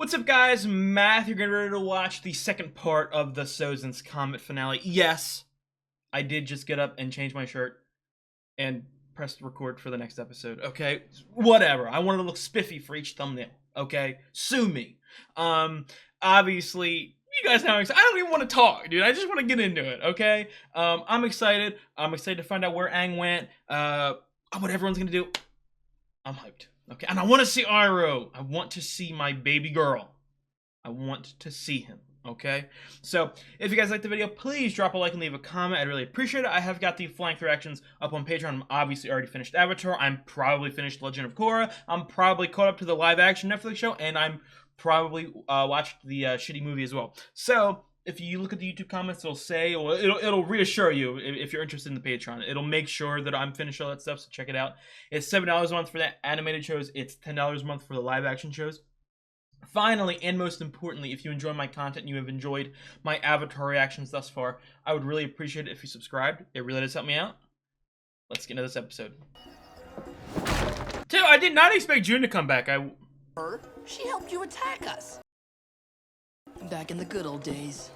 What's up, guys? Matt, you're getting ready to watch the second part of the Sozin's Comet finale. Yes, I did just get up and change my shirt and press record for the next episode, okay? Whatever. I wanted to look spiffy for each thumbnail, okay? Sue me. Obviously, you guys know I'm excited. I don't even want to talk, dude. I just want to get into it, okay? I'm excited. I'm excited to find out where Aang went, what everyone's gonna do. I'm hyped. Okay, and I want to see Iroh. I want to see my baby girl. I want to see him, okay? So, if you guys liked the video, please drop a like and leave a comment. I'd really appreciate it. I have got the flying through actions up on Patreon. I'm obviously already finished Avatar. I'm probably finished Legend of Korra. I'm probably caught up to the live-action Netflix show, and I'm probably watched the shitty movie as well. So, if you look at the YouTube comments, it'll say, or it'll reassure you if you're interested in the Patreon. It'll make sure that I'm finished all that stuff, so check it out. It's $7 a month for the animated shows. It's $10 a month for the live action shows. Finally, and most importantly, if you enjoy my content and you have enjoyed my Avatar reactions thus far, I would really appreciate it if you subscribed. It really does help me out. Let's get into this episode. I did not expect June to come back. She helped you attack us. Back in the good old days.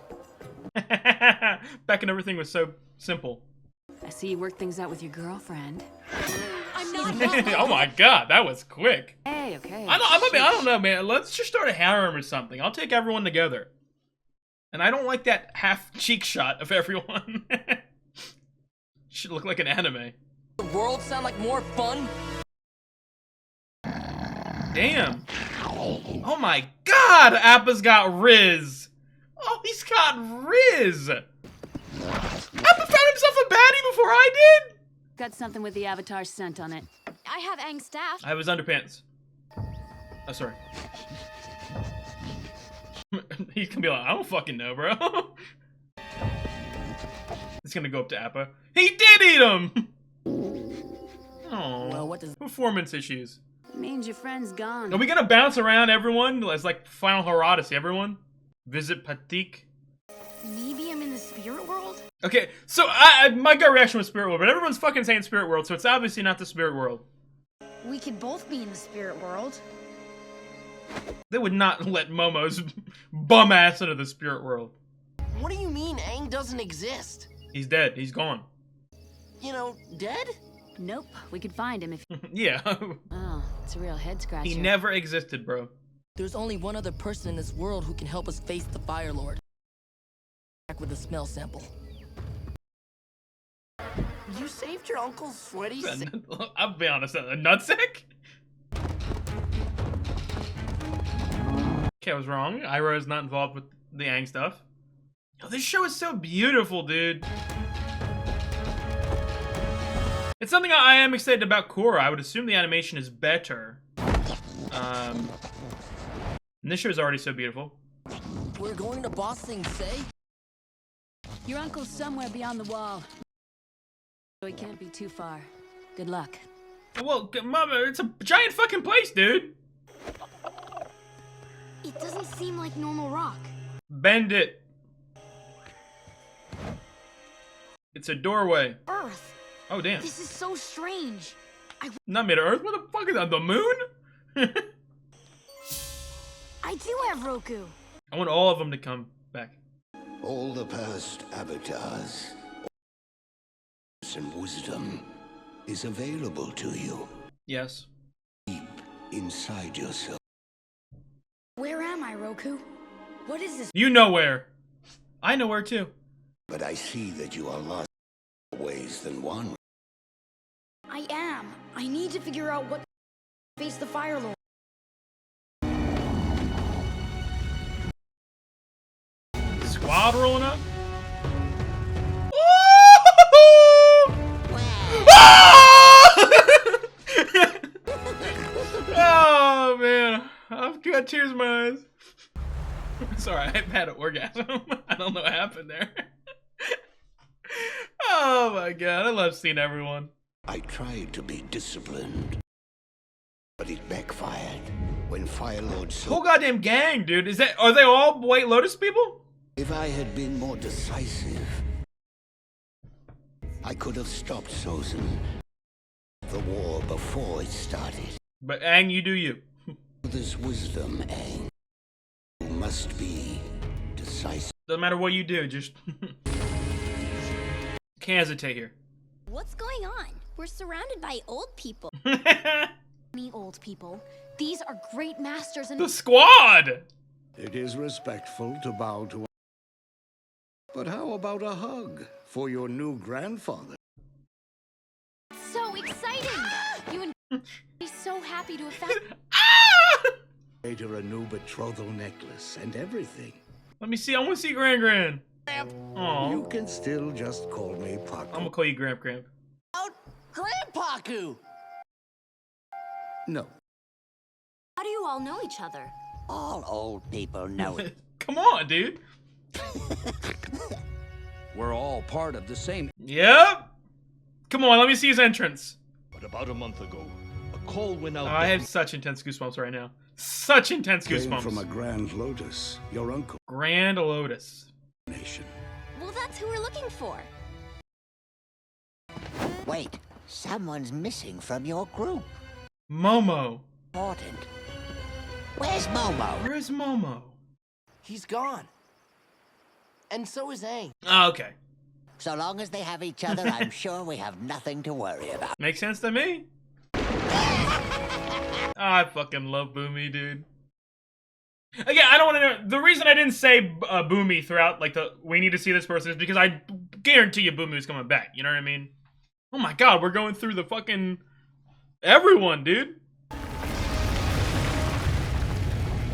Back when everything was so simple. I see you work things out with your girlfriend. I'm not. Oh my god, that was quick. Hey, okay. I don't know, man. Let's just start a harem or something. I'll take everyone together. And I don't like that half cheek shot of everyone. Should look like an anime. The world sound like more fun? Damn. Oh my god, Appa's got Riz. Oh, he's got Riz. Appa found himself a baddie before I did. Got something with the Avatar scent on it. I have Aang's staff. I have his underpants. Oh, sorry. He's gonna be like, I don't fucking know, bro. He's gonna go up to Appa. He did eat him! Oh, Well, what does performance issues. Means your friend's gone. Are we gonna bounce around everyone as like Final Herodocy? Everyone? Visit Patik? Maybe I'm in the spirit world? Okay, so my gut reaction was Spirit World, but everyone's fucking saying Spirit World, so it's obviously not the Spirit World. We could both be in the spirit world. They would not let Momo's bum ass into the Spirit World. What do you mean Aang doesn't exist? He's dead. He's gone. You know, dead? Nope. We could find him if. Yeah. Oh, it's a real head scratcher. He never existed, bro. There's only one other person in this world who can help us face the Fire Lord. Back with a smell sample. You saved your uncle's sweaty. I'll be honest, a nutsack? Okay, I was wrong. Iroh is not involved with the Aang stuff. Oh, this show is so beautiful, dude. It's something I am excited about Korra. I would assume the animation is better. And this show is already so beautiful. We're going to Boss Sing Se? Your uncle's somewhere beyond the wall. So he can't be too far. Good luck. Well, mama, it's a giant fucking place, dude. It doesn't seem like normal rock. Bend it. It's a doorway. Earth. Oh, damn. This is so strange. Not made of Earth? What the fuck is that? The moon? I do have Roku. I want all of them to come back. All the past avatars and wisdom is available to you Yes. deep inside yourself. Where am I, Roku? What is this? You know where. I know where too. But I see that you are lost in more ways than one. I am. I need to figure out what to face the Fire Lord. Squad rolling up. Oh man, I've got tears in my eyes. Sorry, I've had an orgasm. I don't know what happened there. Oh my god, I love seeing everyone. I tried to be disciplined, but it backfired when Fire Lord Whole goddamn gang, dude. Are they all White Lotus people? If I had been more decisive, I could have stopped Sozin, the war before it started. But Aang, you do you. This wisdom, Aang. must be decisive. Doesn't matter what you do, just can't hesitate here. What's going on? We're surrounded by old people. Any old people. These are great masters and The squad! It is respectful to bow to. But how about a hug for your new grandfather? so exciting! You and be so happy to have found. Later, a new betrothal necklace and everything. Let me see. I want to see Gran. Aw. You can still just call me I'm Paco. gonna call you Gramp. Grandpaku! No. How do you all know each other? All old people know it. Come on, dude. We're all part of the same. Yep. Come on, let me see his entrance. But about a month ago, a call went out. I have such intense goosebumps right now. Such intense Came goosebumps. from a Grand Lotus, your uncle. Grand Lotus. Nation. Well, that's who we're looking for. Wait, someone's missing from your group. Momo. Important. Where's Momo? Where's Momo? He's gone. And so is Aang. Oh, okay. So long as they have each other, I'm sure we have nothing to worry about. Makes sense to me. I fucking love Boomy, dude. Again, I don't want to know. The reason I didn't say Boomy throughout, like, we need to see this person is because I guarantee you Boomy's coming back. You know what I mean? Oh my god, we're going through the fucking everyone, dude.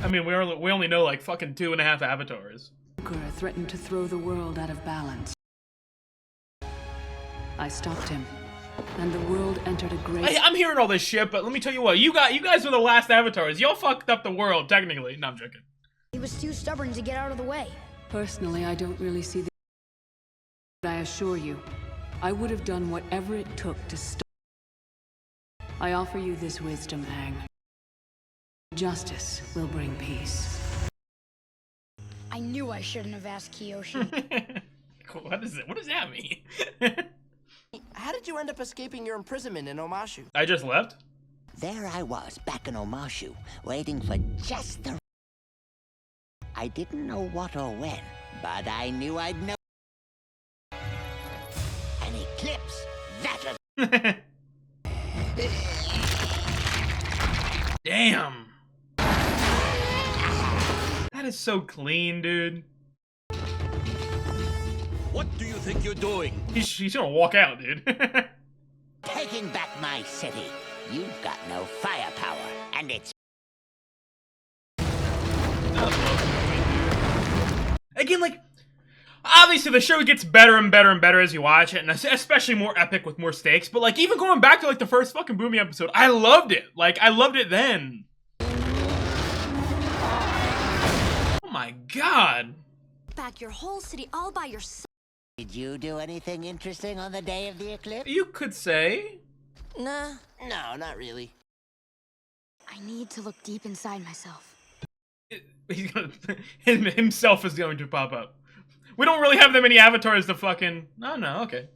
I mean, we only know like fucking 2.5 avatars. Kura threatened to throw the world out of balance. I stopped him, and the world entered a great... I'm hearing all this shit, but let me tell you what, you guys were the last avatars. Y'all fucked up the world, technically. No, I'm joking. He was too stubborn to get out of the way. Personally, I don't really see the... But I assure you, I would have done whatever it took to stop. I offer you this wisdom, Aang. Justice will bring peace. I knew I shouldn't have asked Kyoshi. What does that mean? How did you end up escaping your imprisonment in Omashu? I just left? There I was, back in Omashu, waiting for just the... I didn't know what or when, but I knew I'd know. An eclipse, that of... Damn. That is so clean, dude. What do you think you're doing? He's gonna walk out, dude. Taking back my city. You've got no firepower, and it's... Again, like, obviously the show gets better and better and better as you watch it, and especially more epic with more stakes, but like, even going back to like the first fucking Boomy episode, I loved it. Like, I loved it then. Oh my god. Back your whole city all by yourself. Did you do anything interesting on the day of the eclipse? You could say. Nah, no, not really. I need to look deep inside myself. He's gonna, himself is going to pop up. We don't really have that many avatars to fucking... No, okay.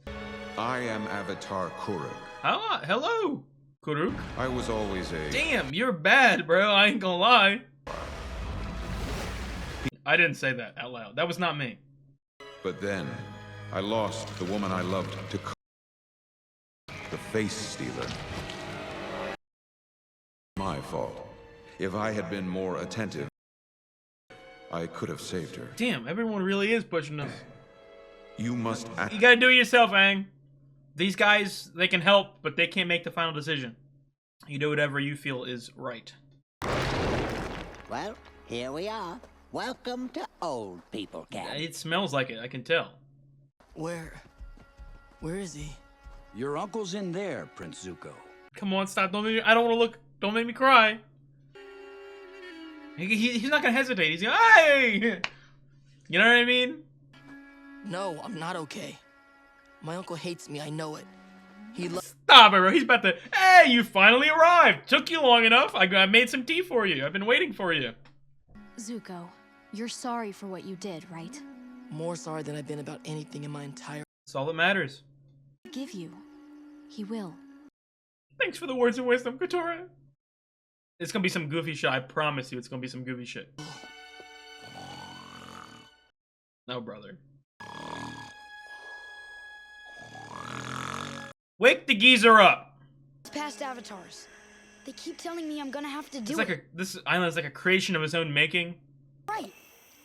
I am Avatar Kuruk. Hello, Kuruk. I was always a... Damn, you're bad, bro. I ain't gonna lie. I didn't say that out loud. That was not me. But then, I lost the woman I loved to... The face stealer. My fault. If I had been more attentive, I could have saved her. Damn, everyone really is pushing us. You must act... You gotta do it yourself, Aang. These guys, they can help, but they can't make the final decision. You do whatever you feel is right. Well, here we are. Welcome to Old People Camp. It smells like it, I can tell. Where is he? Your uncle's in there, Prince Zuko. Come on, stop. I don't want to look. Don't make me cry. He's not gonna hesitate. He's gonna, hey! You know what I mean? No, I'm not okay. My uncle hates me, I know it. Stop it, bro. He's about to, hey, you finally arrived. Took you long enough. I made some tea for you. I've been waiting for you. Zuko, you're sorry for what you did, right? More sorry than I've been about anything in my entire... That's all that matters. Give you. He will. Thanks for the words of wisdom, Kotora. It's gonna be some goofy shit. I promise you it's gonna be some goofy shit. No, brother. Wake the geezer up. It's past avatars. They keep telling me I'm gonna have to do It's like this island is like a creation of his own making. Right.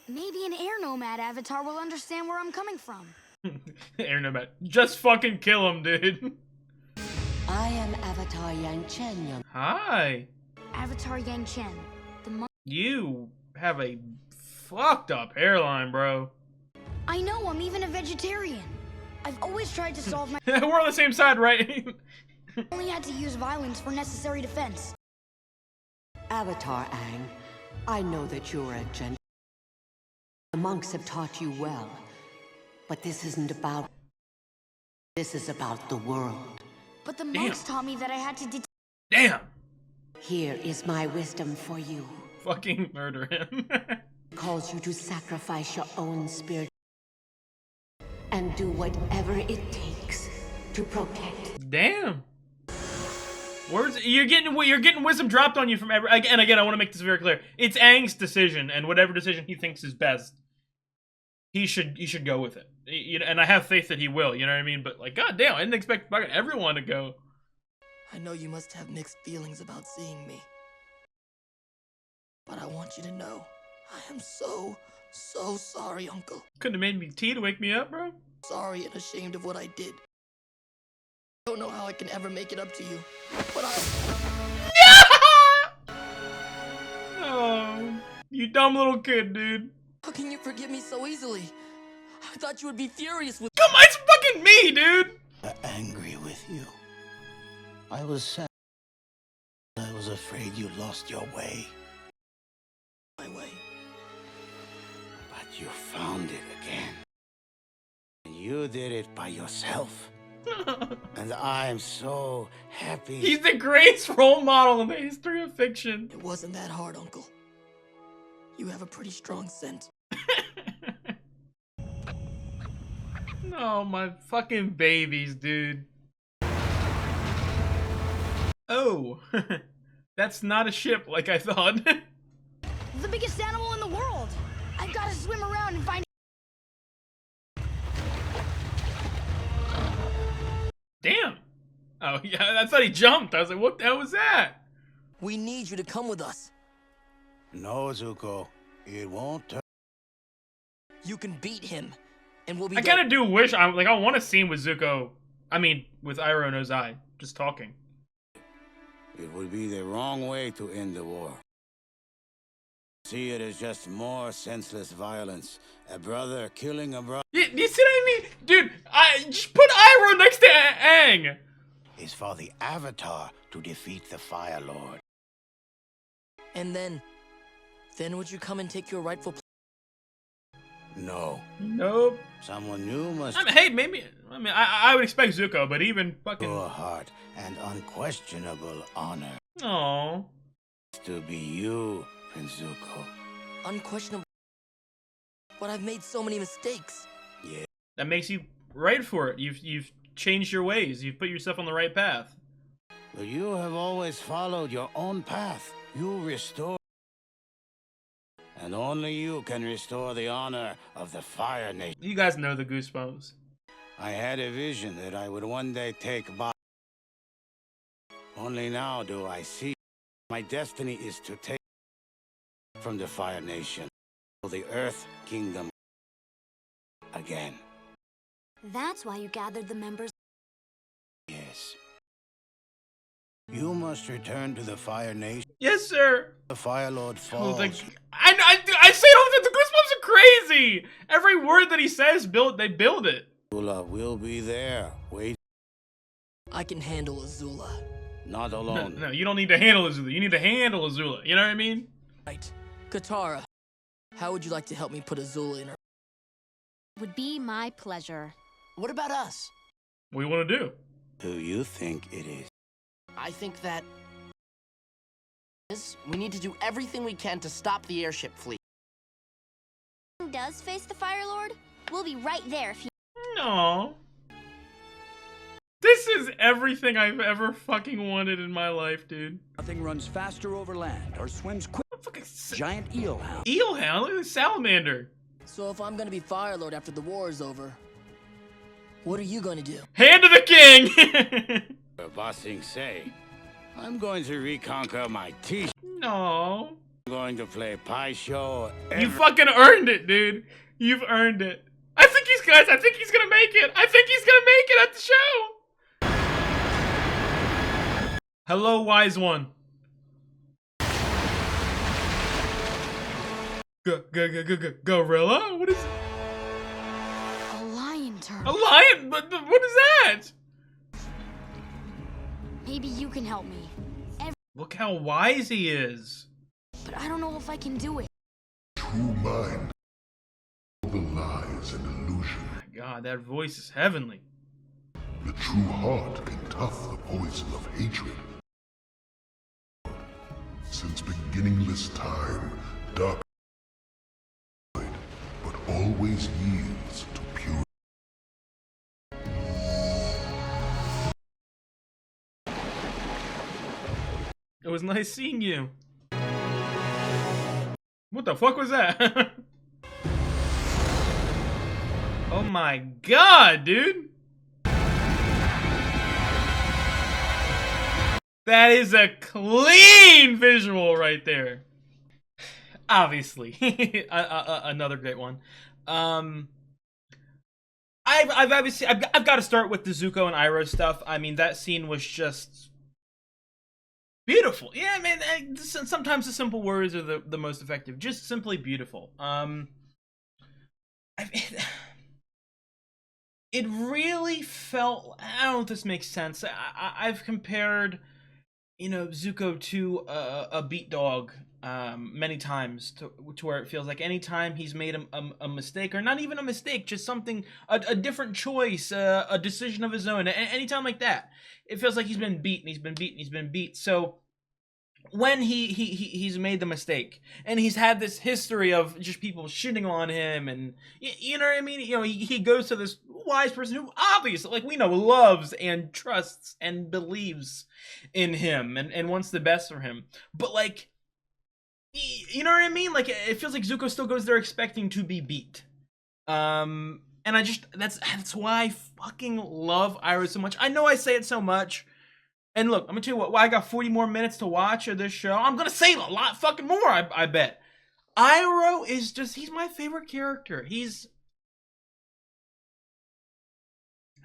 Maybe an air nomad avatar will understand where I'm coming from. Air nomad. Just fucking kill him, dude. I am Avatar Yang Chen, young. Hi. Avatar Yang Chen. The monk. You have a fucked up hairline, bro. I know, I'm even a vegetarian. I've always tried to solve my We're on the same side, right? only had to use violence for necessary defense. Avatar Aang, I know that you're a gentle. The monks have taught you well, but this isn't about. This is about the world. But the monks taught me that I had to Damn. Here is my wisdom for you. Fucking murder him. Calls you to sacrifice your own spirit and do whatever it takes to protect. Damn. Words. You're getting wisdom dropped on you from every. Again, I want to make this very clear. It's Aang's decision, and whatever decision he thinks is best, he should go with it. You know, and I have faith that he will. You know what I mean? But like, goddamn, I didn't expect fucking everyone to go. I know you must have mixed feelings about seeing me. But I want you to know, I am so sorry, Uncle. Couldn't have made me tea to wake me up, bro. Sorry and ashamed of what I did. I don't know how I can ever make it up to you, but Oh, you dumb little kid, dude. How can you forgive me so easily? I thought you would be furious with. Come on, it's fucking me, dude. Angry with you. I was sad. I was afraid you lost your way. My way. But you found it again. And you did it by yourself. And I'm so happy. He's the greatest role model in the history of fiction. It wasn't that hard, Uncle. You have a pretty strong scent. Oh, my fucking babies, dude. Oh, that's not a ship like I thought. The biggest animal in the world. I've got to swim around and find. Damn. Oh, yeah, I thought he jumped. I was like, what the hell was that? We need you to come with us. No, Zuko. It won't turn. You can beat him, and we'll be. I kind of do wish I want a scene with Zuko. I mean, with Iroh and Ozai, just talking. It would be the wrong way to end the war. See it as just more senseless violence. A brother killing a brother. You see what I mean? Dude, just put Iroh next to Aang. Is for the Avatar to defeat the Fire Lord. And then would you come and take your rightful place? No. Nope. Someone new must. I mean, hey, maybe. I mean, I would expect Zuko, but even fucking. Pure heart and unquestionable honor. Aww. To be you, Prince Zuko. Unquestionable. But I've made so many mistakes. Yeah. That makes you right for it. You've changed your ways. You've put yourself on the right path. But you have always followed your own path. You restore. And only you can restore the honor of the Fire Nation. You guys know the goosebumps. I had a vision that I would one day take back. Only now do I see. My destiny is to take from the Fire Nation to the Earth Kingdom again. That's why you gathered the members. Yes. You must return to the Fire Nation. Yes, sir. The Fire Lord falls. I say it all the time. The goosebumps are crazy. Every word that he says, they build it. Azula will be there. Wait. I can handle Azula. Not alone. No, you don't need to handle Azula. You need to handle Azula. You know what I mean? Right. Katara, how would you like to help me put Azula in her? Would be my pleasure. What about us? What do you want to do? Who you think it is? I think that we need to do everything we can to stop the airship fleet. Does face the Fire Lord? We'll be right there if he. No. This is everything I've ever fucking wanted in my life, dude. Nothing runs faster over land or swims quick. Fucking Giant eelhound. Eelhound? Look at this salamander. So if I'm gonna be Fire Lord after the war is over, what are you gonna do? Hand to the king! Bossing say, I'm going to reconquer my teeth. No. I'm going to play pie show. You fucking earned it, dude. You've earned it. I think he's gonna make it. I think he's gonna make it at the show. Hello, wise one. Gorilla? What is it? A lion turtle. A lion? But what is that? Maybe you can help me. Look how wise he is. But I don't know if I can do it. True mind. All the lies and illusion. My God, that voice is heavenly. The true heart can tough the poison of hatred. Since beginningless time, dark but always yields to pure. It was nice seeing you. What the fuck was that? Oh my God, dude. That is a clean visual right there. Obviously. Another great one. I've obviously I've got to start with the Zuko and Iroh stuff. I mean, that scene was just beautiful. Yeah, man, sometimes the simple words are the most effective. Just simply beautiful. It really felt, I don't know if this makes sense. I've compared, you know, Zuko to a beat dog many times to where it feels like anytime he's made a mistake, or not even a mistake, just something, a different choice, a decision of his own, anytime like that, it feels like he's been beaten, he's been beaten, he's been beat. So when he's made the mistake, and he's had this history of just people shitting on him, and you know what I mean? You know, he goes to this wise person who obviously, like we know, loves and trusts and believes in him and wants the best for him. But like, you know what I mean? Like, it feels like Zuko still goes there expecting to be beat. And that's why I fucking love Iroh so much. I know I say it so much. And look, I'm gonna tell you what, why I got 40 more minutes to watch of this show. I'm gonna say a lot fucking more, I bet. Iroh is just, he's my favorite character. He's,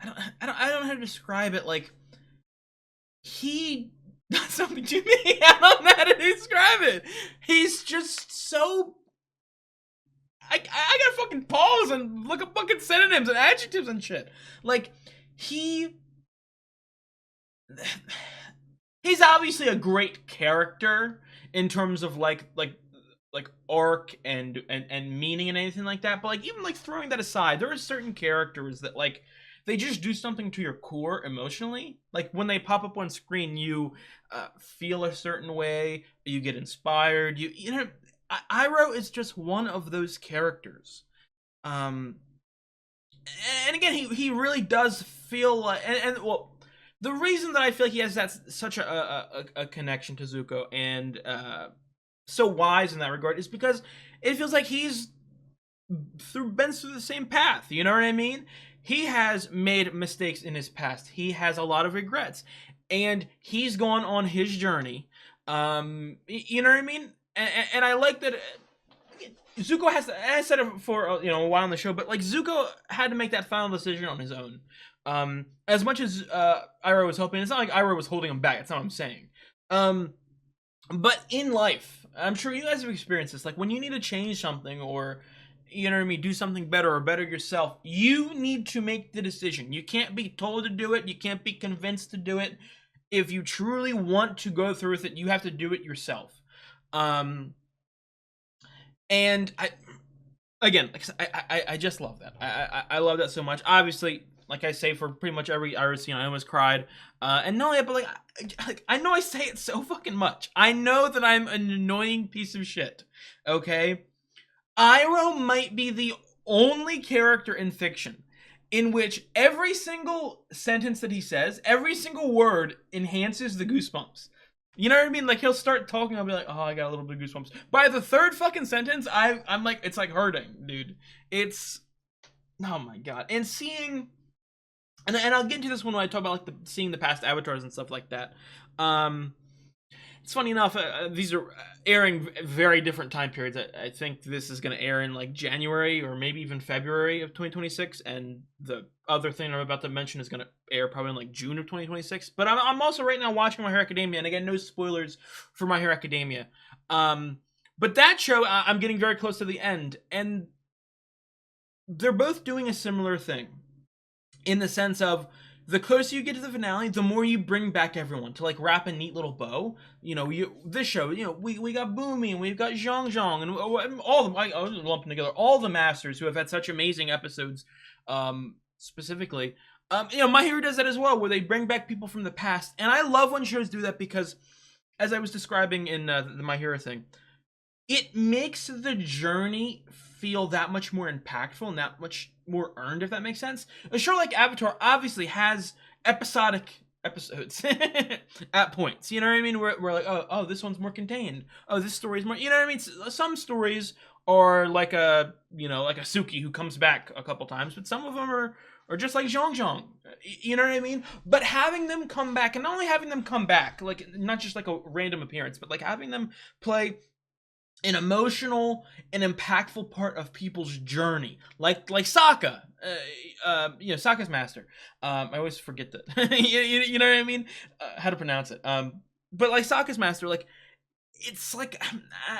I don't know how to describe it. Like, he does something to me. I don't know how to describe it. He's just so, I gotta fucking pause and look up fucking synonyms and adjectives and shit. Like, he's obviously a great character in terms of like arc and meaning and anything like that, but like, even like throwing that aside, there are certain characters that like, they just do something to your core emotionally. Like when they pop up on screen, you feel a certain way, you get inspired, you know, Iroh is just one of those characters. And again, he really does feel like, and well, the reason that I feel like he has such a connection to Zuko and so wise in that regard is because it feels like he's been through the same path. You know what I mean? He has made mistakes in his past. He has a lot of regrets, and he's gone on his journey. You know what I mean? And I like that. Zuko has to, and I said it for a while on the show, but like Zuko had to make that final decision on his own. As much as Iroh was helping, it's not like Iroh was holding him back. That's not what I'm saying. But in life, I'm sure you guys have experienced this. Like when you need to change something, or you know what I mean, do something better or better yourself, you need to make the decision. You can't be told to do it. You can't be convinced to do it. If you truly want to go through with it, you have to do it yourself. And I just love that. I love that so much. Obviously, like I say, for pretty much every Iroh scene, I almost cried. And not only that, but like I know I say it so fucking much. I know that I'm an annoying piece of shit. Okay? Iroh might be the only character in fiction in which every single sentence that he says, every single word enhances the goosebumps. You know what I mean? Like, he'll start talking, I'll be like, oh, I got a little bit of goosebumps. By the third fucking sentence, I'm like, it's like hurting, dude. It's, oh my god. And seeing, and I'll get into this when I talk about like seeing the past avatars and stuff like that. It's funny enough, these are airing very different time periods. I think this is going to air in like January or maybe even February of 2026, and the other thing I'm about to mention is going to air probably in like June of 2026. But I'm also right now watching My Hero Academia, and again, no spoilers for My Hero Academia. But that show, I'm getting very close to the end, and they're both doing a similar thing in the sense of, the closer you get to the finale, the more you bring back everyone to like wrap a neat little bow. You know, this show, you know, we got Boomy and we've got Zhang Zhang and all the, I was lumping together all the masters who have had such amazing episodes, specifically. You know, My Hero does that as well, where they bring back people from the past, and I love when shows do that because, as I was describing in the My Hero thing, it makes the journey feel that much more impactful and that much more earned, if that makes sense. A show like Avatar obviously has episodic episodes at points, you know what I mean? We're like, oh, this one's more contained. Oh, this story's more, you know what I mean? Some stories are like a, you know, like a Suki who comes back a couple times, but some of them are just like Zhang Zhang, you know what I mean? But having them come back, and not only having them come back, like not just like a random appearance, but like having them play an emotional and impactful part of people's journey, like Sokka, you know, Sokka's master. I always forget that. you know what I mean? How to pronounce it. But like Sokka's master, like it's like,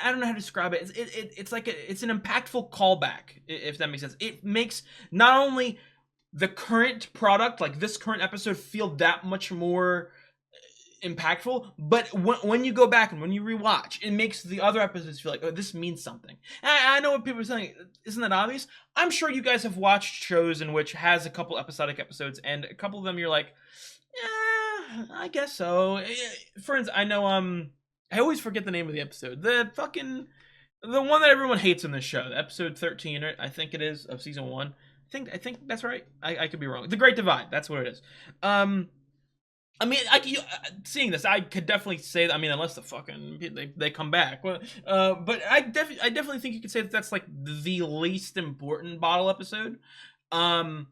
I don't know how to describe it. It's like it's an impactful callback, if that makes sense. It makes not only the current product, like this current episode, feel that much more impactful, but when you go back and when you rewatch, it makes the other episodes feel like, oh, this means something. And I know what people are saying, isn't that obvious? I'm sure you guys have watched shows in which has a couple episodic episodes, and a couple of them you're like, yeah, I guess so. For instance, I know I always forget the name of the episode. The one that everyone hates in this show, episode 13, I think it is, of season 1. I think that's right. I could be wrong. The Great Divide, that's what it is. I mean, seeing this, I could definitely say that, I mean, unless the fucking they come back, but I definitely think you could say that that's like the least important bottle episode. But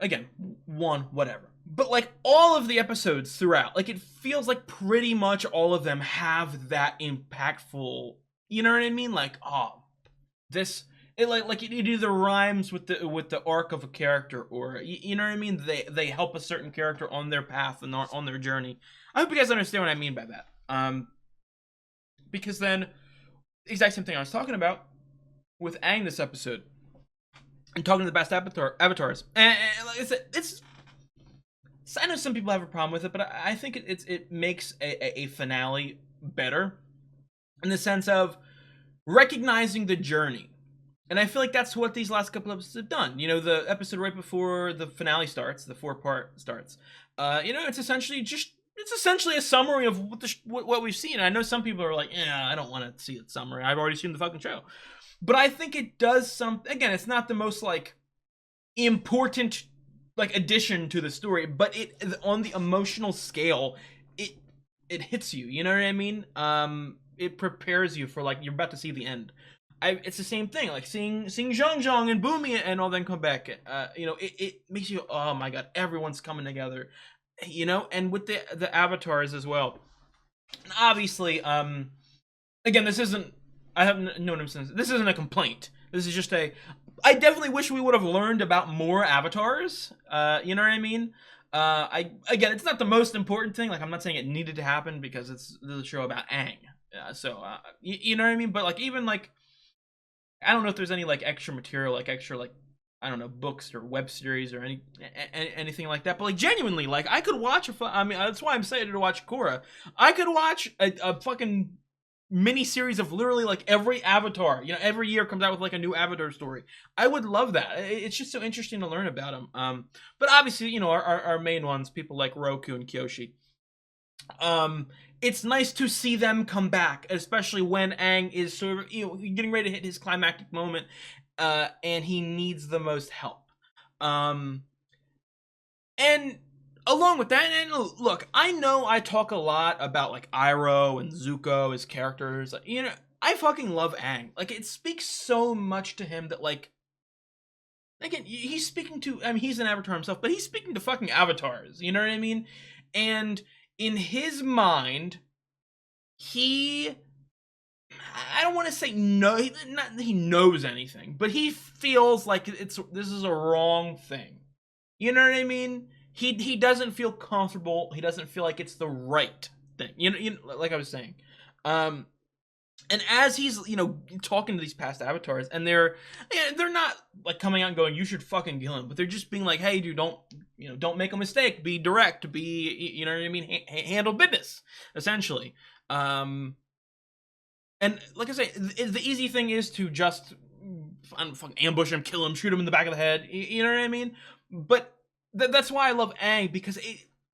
again, whatever. But like all of the episodes throughout, like it feels like pretty much all of them have that impactful. You know what I mean? Like, oh, this. It like it either rhymes with the arc of a character, or you know what I mean. They help a certain character on their path and on their journey. I hope you guys understand what I mean by that. Because then, exact same thing I was talking about with Aang this episode, and talking to the best avatars. And like I said, it's. I know some people have a problem with it, but I think it makes a finale better, in the sense of recognizing the journey. And I feel like that's what these last couple episodes have done. You know, the episode right before the finale starts, the 4-part starts. You know, it's essentially a summary of what we've seen. And I know some people are like, yeah, I don't want to see a summary. I've already seen the fucking show. But I think it does something. Again, it's not the most like important like addition to the story, but it on the emotional scale, it hits you. You know what I mean? It prepares you for like you're about to see the end. It's the same thing, like seeing Zhang Zhang and Boomy and all them come back. You know, it makes you, oh my god, everyone's coming together. You know, and with the avatars as well. And obviously, again, this isn't. I have no sense. This isn't a complaint. This is just I definitely wish we would have learned about more avatars. You know what I mean? Again, it's not the most important thing. Like, I'm not saying it needed to happen because it's the show about Aang. You know what I mean? But like, even like, I don't know if there's any like extra material, like extra like, I don't know, books or web series or anything like that. But like, genuinely, like, I could watch I mean, that's why I'm excited to watch Korra. I could watch a fucking mini series of literally like every avatar. You know, every year comes out with like a new avatar story. I would love that. It's just so interesting to learn about them. But obviously, you know, our main ones, people like Roku and Kyoshi. It's nice to see them come back, especially when Aang is sort of, you know, getting ready to hit his climactic moment, and he needs the most help. And along with that, and look, I know I talk a lot about like Iroh and Zuko as characters. You know, I fucking love Aang. Like, it speaks so much to him that, like, again, he's speaking to, I mean, he's an avatar himself, but he's speaking to fucking avatars. You know what I mean? And in his mind, I don't want to say no, not that he knows anything, but he feels like this is a wrong thing. You know what I mean? He doesn't feel comfortable. He doesn't feel like it's the right thing. You know, like I was saying. And as he's, you know, talking to these past avatars, and they're not like coming out and going, "You should fucking kill him," but they're just being like, "Hey, dude, don't make a mistake. Be direct. Be, you know what I mean? Handle business, essentially." And like I say, the easy thing is to just fucking ambush him, kill him, shoot him in the back of the head. You know what I mean? But that's why I love Aang, because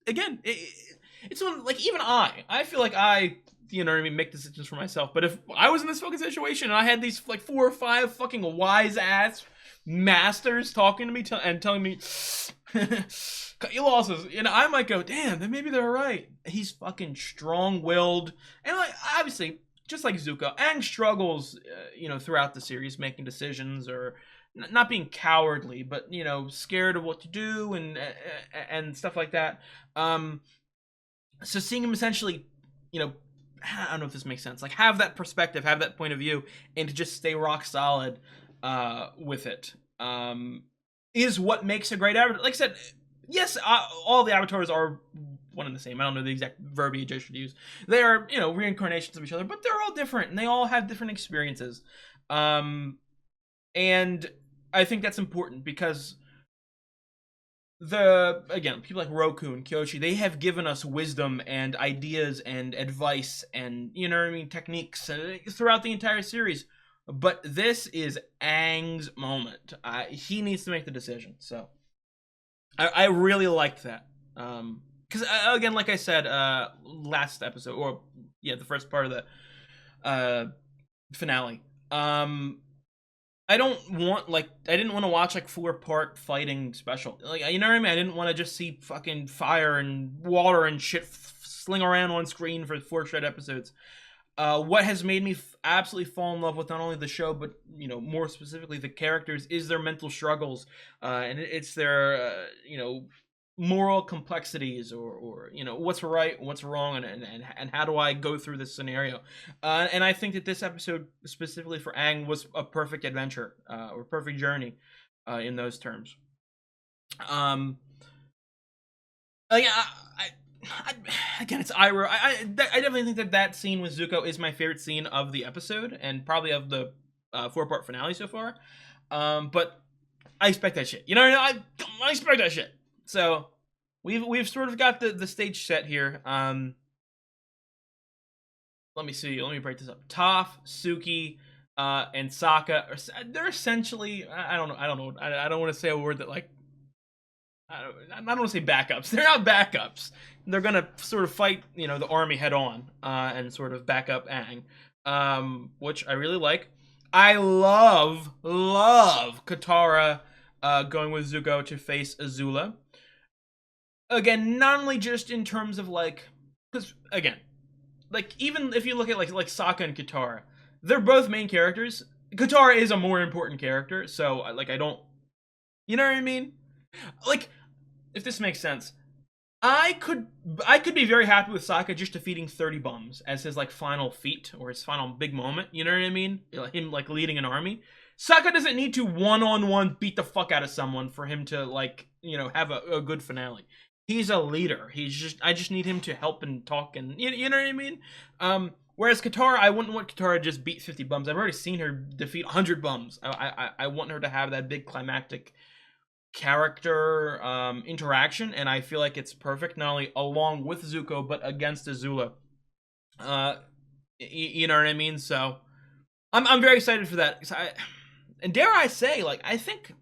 it's one, like, even I feel like I, you know what I mean, make decisions for myself. But if I was in this fucking situation and I had these like 4 or 5 fucking wise ass masters talking to me and telling me cut your losses, you know, I might go, damn, then maybe they're right. He's fucking strong-willed, and like, obviously, just like Zuko, Aang struggles, you know, throughout the series, making decisions, or not being cowardly, but, you know, scared of what to do and stuff like that. So seeing him essentially, you know, I don't know if this makes sense, like, have that perspective, have that point of view, and to just stay rock solid with it, is what makes a great avatar. Like I said, yes, all the avatars are one and the same. I don't know the exact verbiage I should use. They are, you know, reincarnations of each other, but they're all different, and they all have different experiences. And I think that's important, because again, people like Roku and Kyoshi, they have given us wisdom and ideas and advice and, you know what I mean, techniques throughout the entire series. But this is Aang's moment. He needs to make the decision. So I really liked that. Because again, like I said, last episode, or yeah, the first part of the finale, I didn't want to watch like 4-part fighting special. Like, you know what I mean? I didn't want to just see fucking fire and water and shit sling around on screen for 4 straight episodes. What has made me absolutely fall in love with not only the show, but, you know, more specifically the characters, is their mental struggles, and it's their you know, moral complexities, or you know, what's right, what's wrong, and how do I go through this scenario. And I think that this episode specifically for Aang was a perfect adventure, or perfect journey, in those terms. Again, it's Iroh. I definitely think that scene with Zuko is my favorite scene of the episode, and probably of the 4-part finale so far. But I expect that shit. You know, I expect that shit. So we've sort of got the stage set here. Let me see. Let me break this up. Toph, Suki, and Sokka, they're essentially, I don't know. I don't want to say a word that, like, I don't want to say backups. They're not backups. They're gonna sort of fight, you know, the army head on, and sort of back up Aang, which I really like. I love Katara going with Zuko to face Azula. Again, not only just in terms of, like, because again, like, even if you look at like Sokka and Katara, they're both main characters. Katara is a more important character, so like, I don't, you know what I mean? Like, if this makes sense, I could be very happy with Sokka just defeating 30 bums as his, like, final feat, or his final big moment, you know what I mean? Him, like, leading an army. Sokka doesn't need to one-on-one beat the fuck out of someone for him to, like, you know, have a good finale. He's a leader. I just need him to help and talk, and you know what I mean? Whereas Katara, I wouldn't want Katara to just beat 50 bums. I've already seen her defeat 100 bums. I want her to have that big climactic character interaction, and I feel like it's perfect, not only along with Zuko, but against Azula. You know what I mean? So I'm very excited for that. And dare I say, like, I think,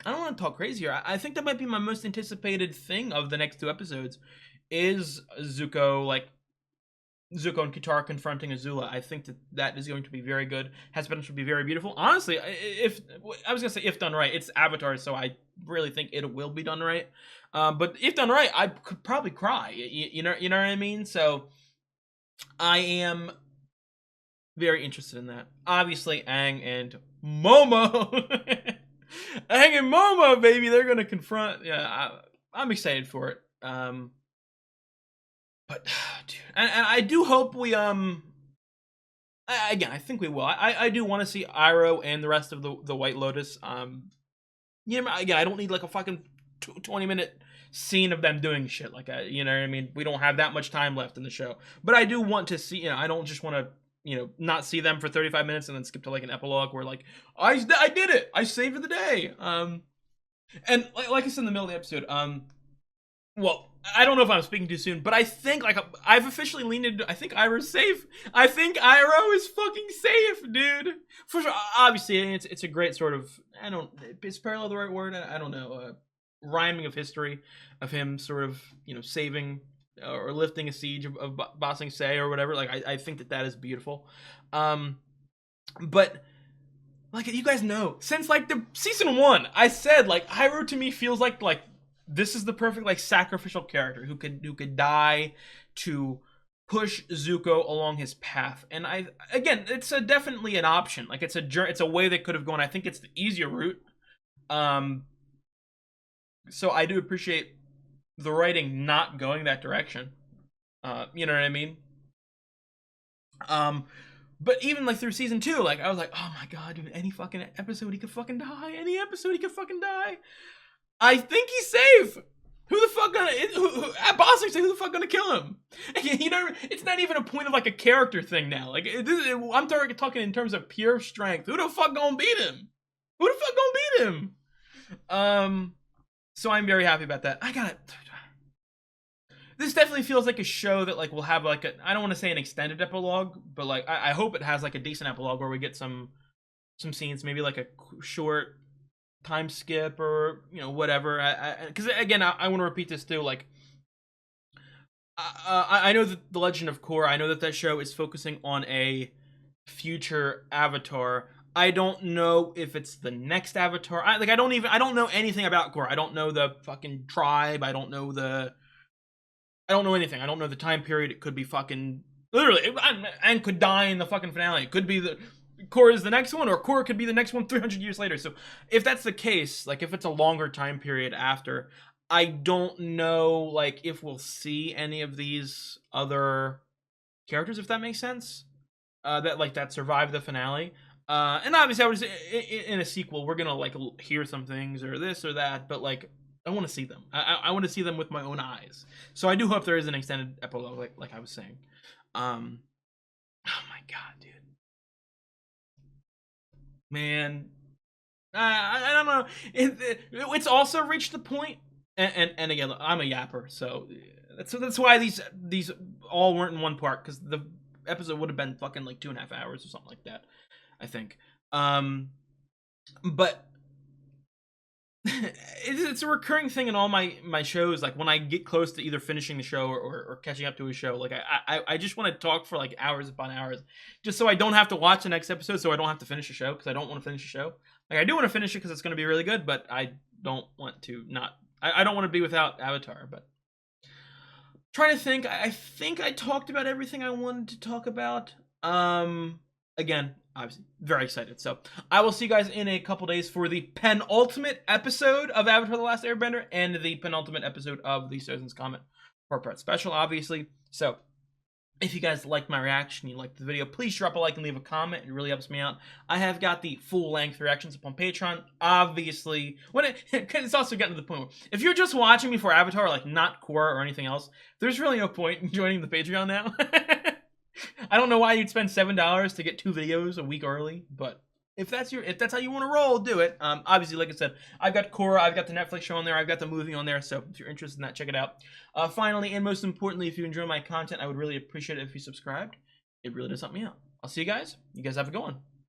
I don't want to talk crazy here, I think that might be my most anticipated thing of the next 2 episodes, is Zuko, like, Zuko and Katara confronting Azula. I think that is going to be very good. Has potential to be very beautiful. Honestly, if I was gonna say if done right, it's Avatar, so I really think it will be done right. But if done right, I could probably cry. You know what I mean? So I am very interested in that. Obviously, Aang and Momo, Aang and Momo, baby, they're gonna confront. Yeah, I'm excited for it. But, dude, and I do hope we, again, I think we will. I do want to see Iroh and the rest of the White Lotus. You know, again, I don't need, like, a fucking 20-minute scene of them doing shit. Like, you know what I mean? We don't have that much time left in the show. But I do want to see, you know, I don't just want to, you know, not see them for 35 minutes and then skip to, like, an epilogue where, like, I did it! I saved the day! And, like I said in the middle of the episode, well, I don't know if I'm speaking too soon, but I think, like, I've officially leaned into, I think Iroh's safe. I think Iroh is fucking safe, dude. For sure. Obviously, it's a great sort of, is parallel the right word? I don't know. Rhyming of history of him sort of, you know, saving or lifting a siege of Ba Sing Se or whatever. Like, I think that is beautiful. But, like, you guys know, since, like, the season 1, I said, like, Iroh to me feels like this is the perfect, like, sacrificial character who could die to push Zuko along his path. And again, it's definitely an option. Like, it's a way they could have gone. I think it's the easier route. So I do appreciate the writing not going that direction. You know what I mean? But even, like, through season 2, like, I was like, oh my god, dude, any fucking episode he could fucking die. Any episode he could fucking die. I think he's safe. Who the fuck gonna? At Ba Sing Se, who the fuck gonna kill him? You know, it's not even a point of, like, a character thing now. Like, I'm talking in terms of pure strength. Who the fuck gonna beat him? Who the fuck gonna beat him? So I'm very happy about that. I got it. This definitely feels like a show that, like, will have, like, I don't want to say an extended epilogue, but, like, I hope it has, like, a decent epilogue where we get some scenes, maybe like a short time skip or, you know, whatever. Because again, I want to repeat this too. Like, I know that the Legend of Korra, I know that show is focusing on a future Avatar. I don't know if it's the next Avatar. I don't know anything about Korra. I don't know the fucking tribe. I don't know anything. I don't know the time period. It could be fucking literally, and could die in the fucking finale. It could be Korra is the next one, or Korra could be the next one 300 years later. So if that's the case, like, if it's a longer time period after, I don't know, like, if we'll see any of these other characters, if that makes sense, that survive the finale. And obviously, I was in a sequel, we're gonna, like, hear some things or this or that, but, like, I want to see them. I want to see them with my own eyes. So I do hope there is an extended epilogue, like I was saying. Oh my god, dude. Man, I don't know. It's also reached the point, and again, I'm a yapper, so that's why these all weren't in one part, because the episode would have been fucking like 2.5 hours or something like that, I think. But it's a recurring thing in all my shows. Like, when I get close to either finishing the show or catching up to a show, like, I just want to talk for, like, hours upon hours, just so I don't have to watch the next episode, so I don't have to finish the show, because I don't want to finish the show. Like, I do want to finish it because it's going to be really good, but I don't want to I don't want to be without Avatar. But trying to think, I think I talked about everything I wanted to talk about. Again, obviously very excited. So I will see you guys in a couple days for the penultimate episode of Avatar: The Last Airbender and the penultimate episode of the Sozin's Comet 4-part special, obviously. So if you guys liked my reaction, you liked the video, please drop a like and leave a comment. It really helps me out. I have got the full-length reactions up on Patreon, obviously. It's also getting to the point where if you're just watching me for Avatar, like, not Korra or anything else, there's really no point in joining the Patreon now. I don't know why you'd spend $7 to get 2 videos a week early, but if that's how you want to roll, do it. Obviously, like I said, I've got Korra, I've got the Netflix show on there, I've got the movie on there, so if you're interested in that, check it out. Finally, and most importantly, if you enjoy my content, I would really appreciate it if you subscribed. It really does help me out. I'll see you guys. You guys have a good one.